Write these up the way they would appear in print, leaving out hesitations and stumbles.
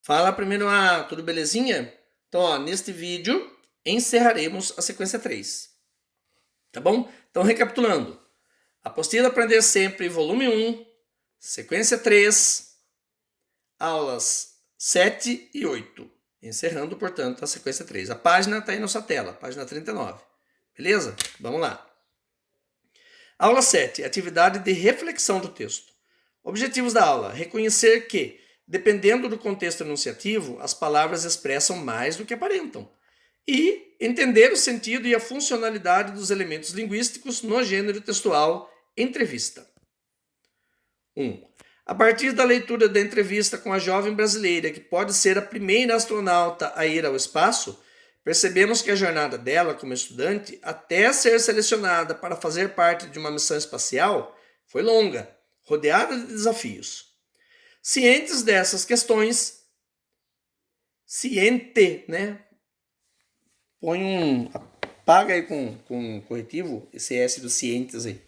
Fala primeiro A, tudo belezinha? Então, ó, neste vídeo encerraremos a sequência 3, tá bom? Então, recapitulando, apostila Aprender Sempre, volume 1, sequência 3, aulas 7 e 8, encerrando, portanto, a sequência 3. A página está aí na sua tela, página 39, beleza? Vamos lá. Aula 7, atividade de reflexão do texto. Objetivos da aula: reconhecer que, dependendo do contexto enunciativo, as palavras expressam mais do que aparentam. E entender o sentido e a funcionalidade dos elementos linguísticos no gênero textual entrevista. 1. A partir da leitura da entrevista com a jovem brasileira, que pode ser a primeira astronauta a ir ao espaço, percebemos que a jornada dela como estudante, até ser selecionada para fazer parte de uma missão espacial, foi longa, rodeada de desafios. Cientes dessas questões, apaga aí com corretivo esse S do cientes aí.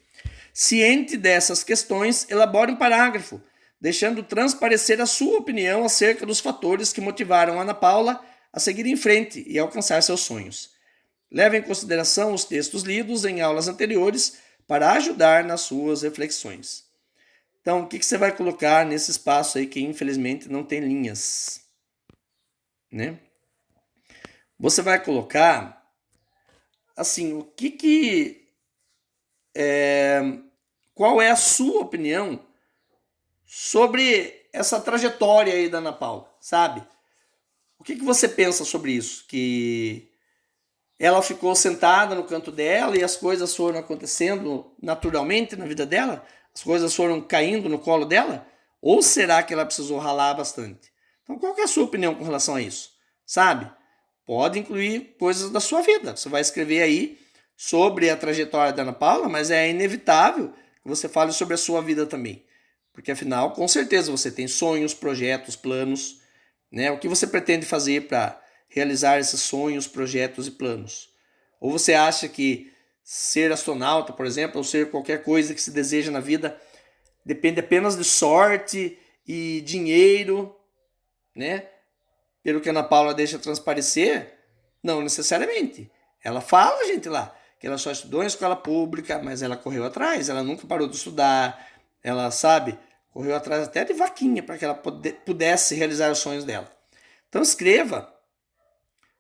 Ciente dessas questões, elabore um parágrafo, deixando transparecer a sua opinião acerca dos fatores que motivaram Ana Paula a seguir em frente e alcançar seus sonhos. Leve em consideração os textos lidos em aulas anteriores para ajudar nas suas reflexões. Então, o que você vai colocar nesse espaço aí que infelizmente não tem linhas, né? Você vai colocar assim, qual é a sua opinião sobre essa trajetória aí da Ana Paula, sabe? O que você pensa sobre isso? Que ela ficou sentada no canto dela e as coisas foram acontecendo naturalmente na vida dela? As coisas foram caindo no colo dela? Ou será que ela precisou ralar bastante? Então, qual que é a sua opinião com relação a isso? Sabe? Pode incluir coisas da sua vida. Você vai escrever aí sobre a trajetória da Ana Paula, mas é inevitável que você fale sobre a sua vida também. Porque, afinal, com certeza você tem sonhos, projetos, planos, né? O que você pretende fazer para realizar esses sonhos, projetos e planos? Ou você acha que ser astronauta, por exemplo, ou ser qualquer coisa que se deseja na vida, depende apenas de sorte e dinheiro, né? Pelo que a Ana Paula deixa transparecer, não necessariamente. Ela fala, gente, lá, que ela só estudou em escola pública, mas ela correu atrás, ela nunca parou de estudar, ela, sabe, correu atrás até de vaquinha para que ela pudesse realizar os sonhos dela. Então escreva.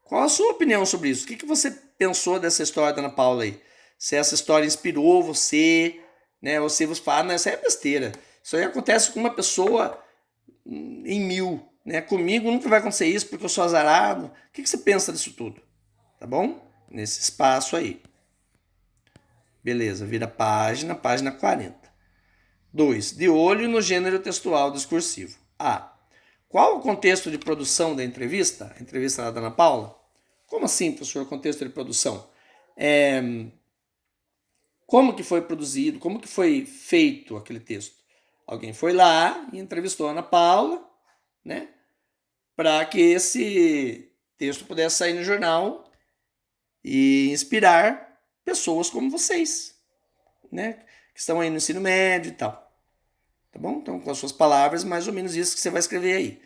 Qual a sua opinião sobre isso? O que você pensou dessa história da Ana Paula aí? Se essa história inspirou você, né? Ou se você fala, não, isso aí é besteira. Isso aí acontece com uma pessoa em 1000, né? Comigo nunca vai acontecer isso porque eu sou azarado. O que você pensa disso tudo? Tá bom? Nesse espaço aí. Beleza, vira página 40. 2. De olho no gênero textual discursivo. A. Qual o contexto de produção da entrevista? A entrevista da Ana Paula? Como assim, professor, contexto de produção? Como que foi produzido? Como que foi feito aquele texto? Alguém foi lá e entrevistou a Ana Paula, né? Para que esse texto pudesse sair no jornal e inspirar pessoas como vocês, né? Que estão aí no ensino médio e tal. Tá bom? Então, com as suas palavras, mais ou menos isso que você vai escrever aí.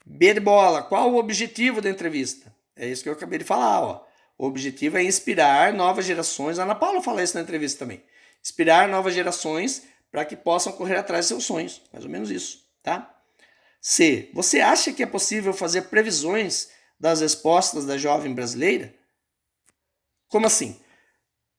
B de bola, qual o objetivo da entrevista? É isso que eu acabei de falar, ó. O objetivo é inspirar novas gerações. A Ana Paula fala isso na entrevista também. Inspirar novas gerações para que possam correr atrás de seus sonhos. Mais ou menos isso, tá? C. Você acha que é possível fazer previsões das respostas da jovem brasileira? Como assim?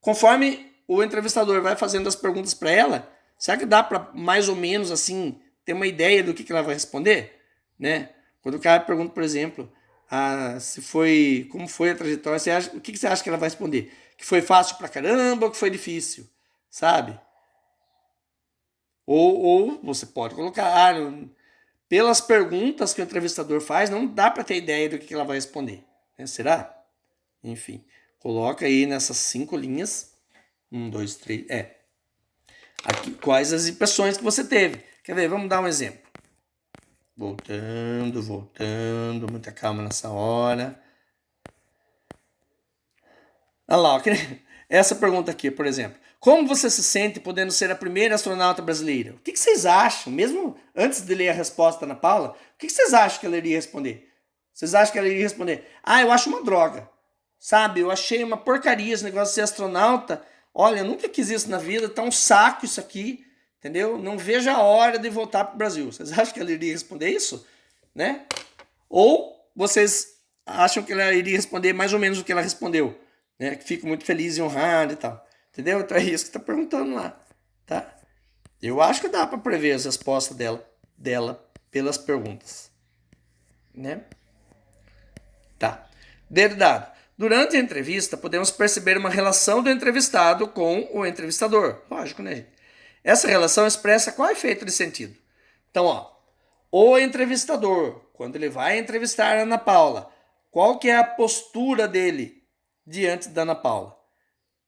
Conforme o entrevistador vai fazendo as perguntas para ela, será que dá para mais ou menos assim ter uma ideia do que ela vai responder, né? Quando o cara pergunta, por exemplo, como foi a trajetória, o que você acha que ela vai responder? Que foi fácil pra caramba ou que foi difícil, sabe? Ou você pode colocar, pelas perguntas que o entrevistador faz, não dá para ter ideia do que ela vai responder, né? Será? Enfim, coloca aí nessas 5 linhas, 1, 2, 3, aqui, quais as impressões que você teve. Quer ver? Vamos dar um exemplo. Voltando, muita calma nessa hora. Olha lá, essa pergunta aqui, por exemplo. Como você se sente podendo ser a primeira astronauta brasileira? O que vocês acham? Mesmo antes de ler a resposta da Ana Paula, o que vocês acham que ela iria responder? Vocês acham que ela iria responder: eu acho uma droga. Sabe, eu achei uma porcaria esse negócio de ser astronauta. Olha, eu nunca quis isso na vida, tá um saco isso aqui, entendeu? Não vejo a hora de voltar para o Brasil. Vocês acham que ela iria responder isso? Né? Ou vocês acham que ela iria responder mais ou menos o que ela respondeu? Né? Que fico muito feliz e honrado e tal. Entendeu? Então é isso que está perguntando lá. Tá? Eu acho que dá para prever as respostas dela pelas perguntas. Né? Tá. Verdade. Durante a entrevista, podemos perceber uma relação do entrevistado com o entrevistador. Lógico, né, gente? Essa relação expressa qual efeito de sentido. Então, o entrevistador, quando ele vai entrevistar a Ana Paula, qual que é a postura dele diante da Ana Paula?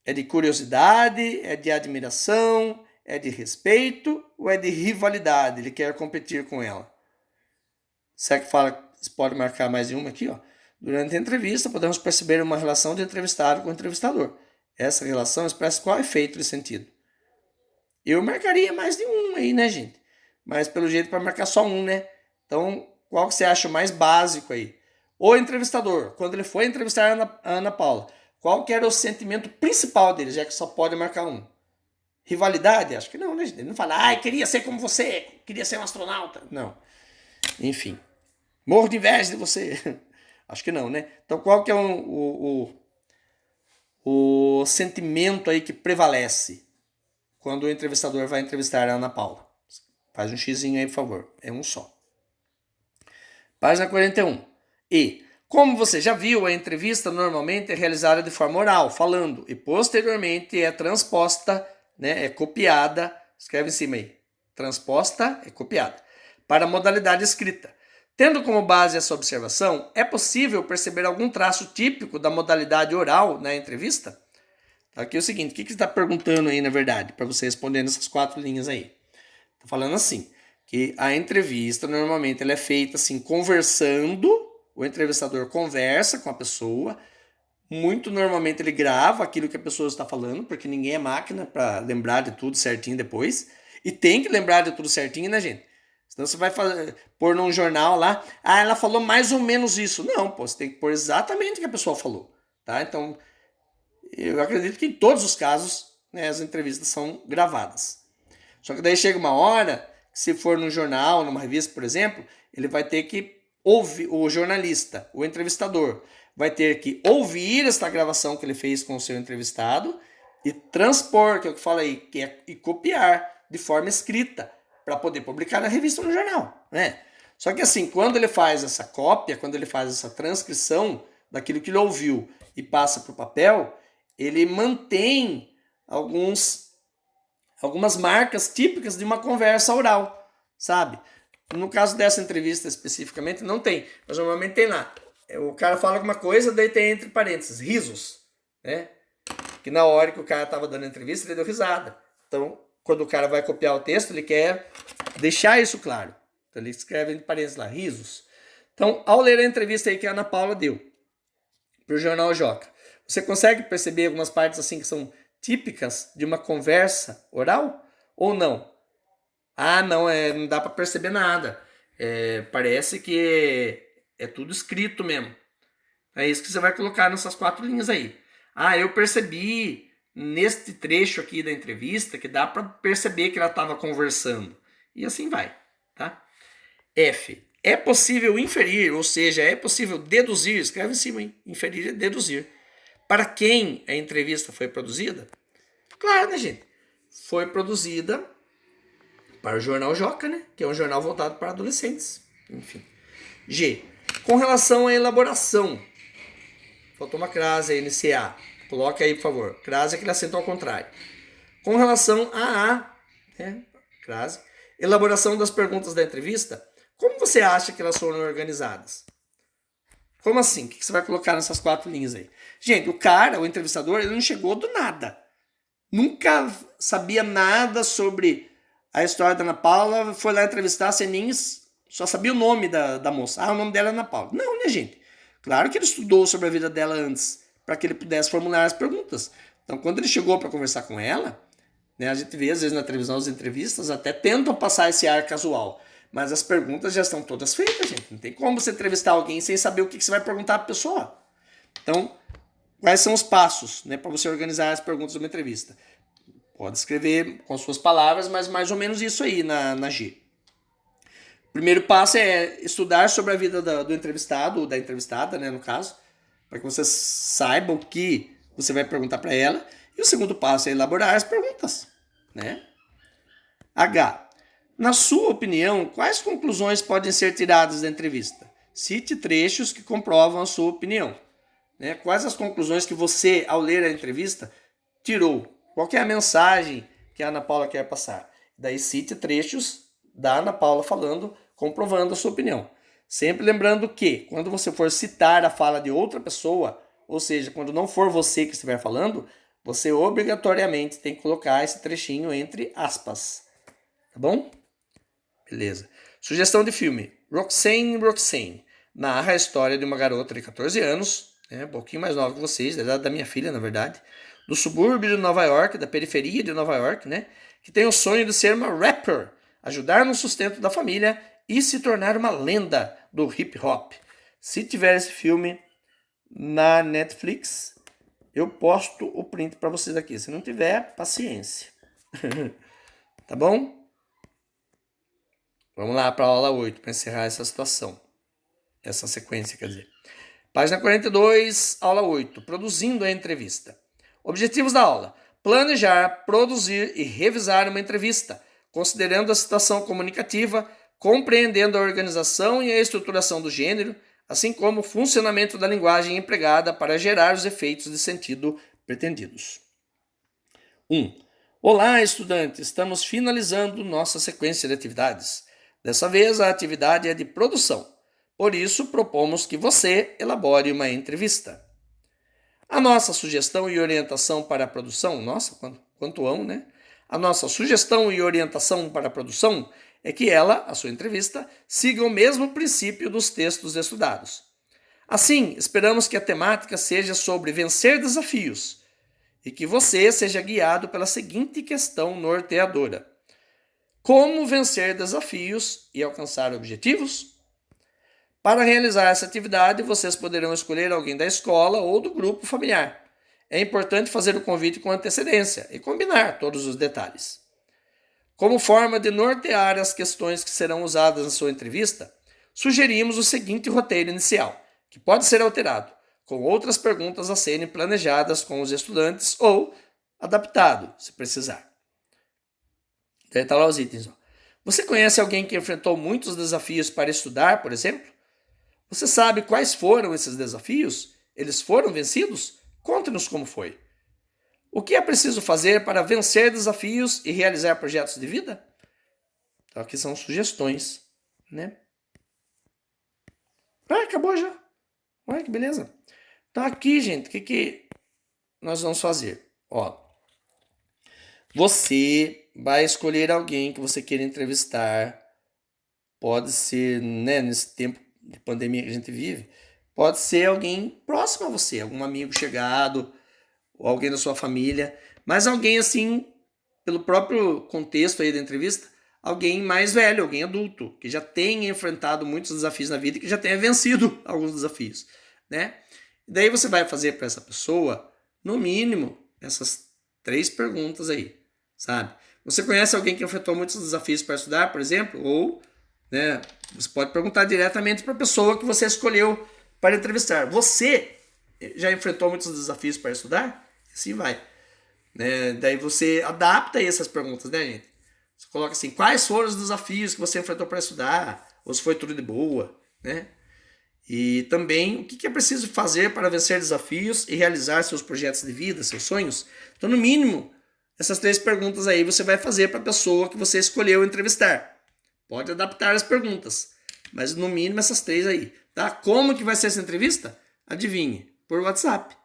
É de curiosidade, é de admiração, é de respeito ou é de rivalidade? Ele quer competir com ela. Será que fala, você pode marcar mais de uma aqui, ó? Durante a entrevista, podemos perceber uma relação de entrevistado com o entrevistador. Essa relação expressa qual efeito de sentido. Eu marcaria mais de um aí, né, gente? Mas pelo jeito para marcar só um, né? Então, qual que você acha mais básico aí? O entrevistador, quando ele foi entrevistar a Ana Paula, qual que era o sentimento principal dele, já que só pode marcar um? Rivalidade? Acho que não, né, gente? Ele não fala, queria ser como você, queria ser um astronauta. Não. Enfim. Morro de inveja de você. Acho que não, né? Então, qual que é o sentimento aí que prevalece quando o entrevistador vai entrevistar a Ana Paula? Faz um xizinho aí, por favor. É um só. Página 41. E, como você já viu, a entrevista normalmente é realizada de forma oral, falando, e posteriormente é transposta, né, é copiada, escreve em cima aí, transposta é copiada, para a modalidade escrita. Tendo como base essa observação, é possível perceber algum traço típico da modalidade oral na entrevista? Aqui é o seguinte, o que você está perguntando aí, na verdade, para você responder nessas 4 linhas aí? Estou falando assim, que a entrevista normalmente ela é feita assim, conversando, o entrevistador conversa com a pessoa, muito normalmente ele grava aquilo que a pessoa está falando, porque ninguém é máquina para lembrar de tudo certinho depois, e tem que lembrar de tudo certinho, né, gente? Senão você vai pôr num jornal lá, ela falou mais ou menos isso. Não, pô, você tem que pôr exatamente o que a pessoa falou, tá? Então, eu acredito que em todos os casos, né, as entrevistas são gravadas. Só que daí chega uma hora, que se for num jornal, numa revista, por exemplo, ele vai ter que ouvir, o jornalista, o entrevistador, vai ter que ouvir esta gravação que ele fez com o seu entrevistado e transpor, que é o que eu falei, que é, e copiar de forma escrita, para poder publicar na revista ou no jornal, né? Só que assim, quando ele faz essa cópia, quando ele faz essa transcrição daquilo que ele ouviu e passa para o papel, ele mantém algumas marcas típicas de uma conversa oral, sabe? No caso dessa entrevista especificamente, não tem, mas normalmente tem lá. O cara fala alguma coisa, daí tem entre parênteses, risos, né? Que na hora que o cara estava dando a entrevista, ele deu risada. Então, quando o cara vai copiar o texto, ele quer deixar isso claro. Então, ele escreve entre parênteses lá, risos. Então, ao ler a entrevista aí que a Ana Paula deu para o Jornal Joca, você consegue perceber algumas partes assim que são típicas de uma conversa oral? Ou não? Não, não dá para perceber nada. Parece que é tudo escrito mesmo. É isso que você vai colocar nessas 4 linhas aí. Eu percebi neste trecho aqui da entrevista que dá para perceber que ela estava conversando. E assim vai, tá? F. É possível inferir, ou seja, é possível deduzir, escreve em cima, hein? Inferir é deduzir. Para quem a entrevista foi produzida? Claro, né, gente? Foi produzida para o Jornal Joca, né? Que é um jornal voltado para adolescentes. Enfim. G. Com relação à elaboração. Faltou uma crase aí, NCA. Coloque aí, por favor. Crase é aquele acento ao contrário. Com relação a né? Crase. Elaboração das perguntas da entrevista. Como você acha que elas foram organizadas? Como assim? O que você vai colocar nessas 4 linhas aí? Gente, o entrevistador, ele não chegou do nada. Nunca sabia nada sobre a história da Ana Paula, foi lá entrevistar sem nem... Só sabia o nome da moça. O nome dela é Ana Paula. Não, né, gente? Claro que ele estudou sobre a vida dela antes, para que ele pudesse formular as perguntas. Então, quando ele chegou para conversar com ela, né? A gente vê, às vezes, na televisão, as entrevistas até tentam passar esse ar casual. Mas as perguntas já estão todas feitas, gente. Não tem como você entrevistar alguém sem saber o que você vai perguntar para a pessoa. Então, quais são os passos, né, para você organizar as perguntas de uma entrevista? Pode escrever com as suas palavras, mas mais ou menos isso aí na G. O primeiro passo é estudar sobre a vida do entrevistado, ou da entrevistada, né, no caso, para que você saiba o que você vai perguntar para ela. E o segundo passo é elaborar as perguntas, né? H. Na sua opinião, quais conclusões podem ser tiradas da entrevista? Cite trechos que comprovam a sua opinião. Né? Quais as conclusões que você, ao ler a entrevista, tirou? Qual é a mensagem que a Ana Paula quer passar? Daí cite trechos da Ana Paula falando, comprovando a sua opinião. Sempre lembrando que, quando você for citar a fala de outra pessoa, ou seja, quando não for você que estiver falando, você obrigatoriamente tem que colocar esse trechinho entre aspas. Tá bom? Beleza. Sugestão de filme. Roxane narra a história de uma garota de 14 anos, um pouquinho mais nova que vocês, da idade da minha filha, na verdade, do subúrbio de Nova York, da periferia de Nova York, né? Que tem o sonho de ser uma rapper, ajudar no sustento da família e se tornar uma lenda do hip hop. Se tiver esse filme na Netflix, eu posto o print para vocês aqui. Se não tiver, paciência. Tá bom? Vamos lá para a aula 8, para encerrar essa situação. Essa sequência, quer dizer. Página 42, aula 8. Produzindo a entrevista. Objetivos da aula. Planejar, produzir e revisar uma entrevista, considerando a situação comunicativa, compreendendo a organização e a estruturação do gênero, assim como o funcionamento da linguagem empregada para gerar os efeitos de sentido pretendidos. 1. Olá, estudante! Estamos finalizando nossa sequência de atividades. Dessa vez, a atividade é de produção. Por isso, propomos que você elabore uma entrevista. A nossa sugestão e orientação para a produção, nossa, quanto ão, né? A nossa sugestão e orientação para a produção é que ela, a sua entrevista, siga o mesmo princípio dos textos estudados. Assim, esperamos que a temática seja sobre vencer desafios e que você seja guiado pela seguinte questão norteadora: como vencer desafios e alcançar objetivos? Para realizar essa atividade, vocês poderão escolher alguém da escola ou do grupo familiar. É importante fazer o convite com antecedência e combinar todos os detalhes. Como forma de nortear as questões que serão usadas na sua entrevista, sugerimos o seguinte roteiro inicial, que pode ser alterado, com outras perguntas a serem planejadas com os estudantes ou adaptado, se precisar. Daí tá lá os itens. Você conhece alguém que enfrentou muitos desafios para estudar, por exemplo? Você sabe quais foram esses desafios? Eles foram vencidos? Conte-nos como foi. O que é preciso fazer para vencer desafios e realizar projetos de vida? Então, aqui são sugestões, né? Ah, acabou já. Olha que beleza. Então, aqui, gente, o que nós vamos fazer? Ó, você vai escolher alguém que você queira entrevistar. Pode ser, né, nesse tempo de pandemia que a gente vive, pode ser alguém próximo a você, algum amigo chegado, ou alguém da sua família, mas alguém assim, pelo próprio contexto aí da entrevista, alguém mais velho, alguém adulto, que já tenha enfrentado muitos desafios na vida e que já tenha vencido alguns desafios, né? E daí você vai fazer para essa pessoa, no mínimo, essas 3 perguntas aí, sabe? Você conhece alguém que enfrentou muitos desafios para estudar, por exemplo, ou né, você pode perguntar diretamente para a pessoa que você escolheu para entrevistar. Você já enfrentou muitos desafios para estudar? Assim vai. Né? Daí você adapta essas perguntas, né, gente? Você coloca assim, quais foram os desafios que você enfrentou para estudar? Ou se foi tudo de boa, né? E também, o que é preciso fazer para vencer desafios e realizar seus projetos de vida, seus sonhos? Então, no mínimo, essas 3 perguntas aí você vai fazer para a pessoa que você escolheu entrevistar. Pode adaptar as perguntas, mas no mínimo essas 3 aí, tá? Como que vai ser essa entrevista? Adivinhe, por WhatsApp.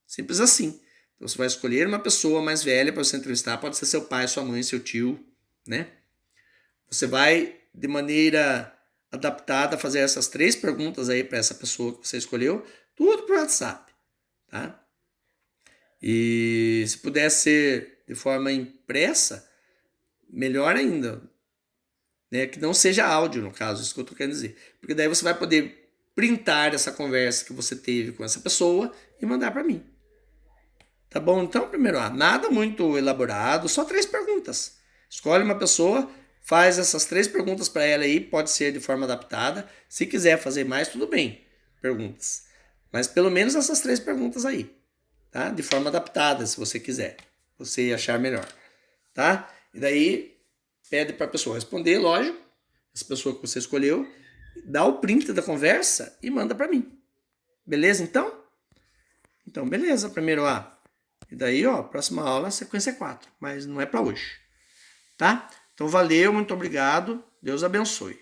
Simples assim. Então você vai escolher uma pessoa mais velha para você entrevistar, pode ser seu pai, sua mãe, seu tio, né? Você vai, de maneira adaptada, fazer essas 3 perguntas aí para essa pessoa que você escolheu, tudo por WhatsApp, tá? E se puder ser de forma impressa, melhor ainda, né? Que não seja áudio, no caso, isso que eu tô querendo dizer. Porque daí você vai poder printar essa conversa que você teve com essa pessoa e mandar para mim. Tá bom? Então, primeiro A, nada muito elaborado, só 3 perguntas. Escolhe uma pessoa, faz essas 3 perguntas para ela aí, pode ser de forma adaptada. Se quiser fazer mais, tudo bem, perguntas. Mas pelo menos essas 3 perguntas aí, tá? De forma adaptada, se você quiser, você achar melhor, tá? E daí, pede para a pessoa responder, lógico, essa pessoa que você escolheu, dá o print da conversa e manda para mim. Beleza, então? Então, beleza, primeiro A. E daí, ó, próxima aula, sequência 4. Mas não é para hoje. Tá? Então, valeu, muito obrigado. Deus abençoe.